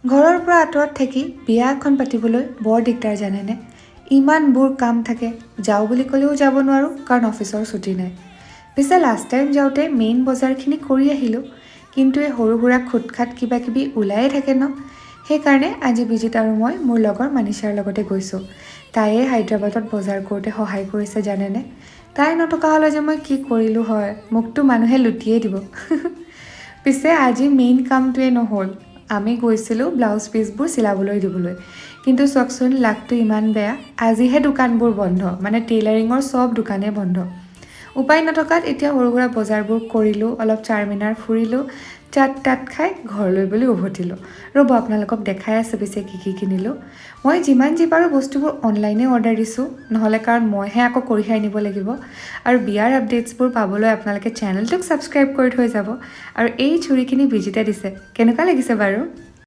ঘৰৰ পৰা আঁতৰত থাকি বিয়া এখন পাতিবলৈ বৰ দিগদাৰ জানেনে। ইমানবোৰ কাম থাকে, যাওঁ বুলি ক'লেও যাব নোৱাৰোঁ কাৰণ অফিচৰ ছুটি নাই। পিছে লাষ্ট টাইম যাওঁতে মেইন বজাৰখিনি কৰি আহিলোঁ, কিন্তু এই সৰু সুৰা খুটখাট কিবা কিবি ওলায়ে থাকে ন। সেইকাৰণে আজি বিজিত আৰু মই মোৰ লগৰ মানিছাৰ লগতে গৈছোঁ। তাইয়ে হায়দৰাবাদত বজাৰ কৰোঁতে সহায় কৰিছে জানেনে। তাই নথকা হ'লে যে মই কি কৰিলোঁ হয়, মোকতো মানুহে লুটিয়েই দিব। পিছে আজি মেইন কামটোৱে নহ'ল। আমি গৈছিলোঁ ব্লাউজ পিচবোৰ চিলাবলৈ দিবলৈ, কিন্তু চাওকচোন লাকটো ইমান বেয়া, আজিহে দোকানবোৰ বন্ধ, মানে টেইলাৰিঙৰ চব দোকানেই বন্ধ। উপায় নথকাত এতিয়া সৰু সুৰা বজাৰবোৰ কৰিলোঁ, অলপ চাৰমিনাৰ ফুৰিলোঁ, চাট তাত খাই ঘৰলৈ বুলি উভতিলোঁ। ৰ'ব আপোনালোকক দেখাই আছে পিছে কি কিনিলোঁ। মই যিমান যি পাৰোঁ বস্তুবোৰ অনলাইনে অৰ্ডাৰ দিছোঁ, নহ'লে কাৰণ মইহে আকৌ কঢ়িয়াই নিব লাগিব। আৰু বিয়াৰ আপডেটছবোৰ পাবলৈ আপোনালোকে চেনেলটোক ছাবস্ক্ৰাইব কৰি থৈ যাব। আৰু এই চুৰিখিনি বিজিতে দিছে, কেনেকুৱা লাগিছে বাৰু?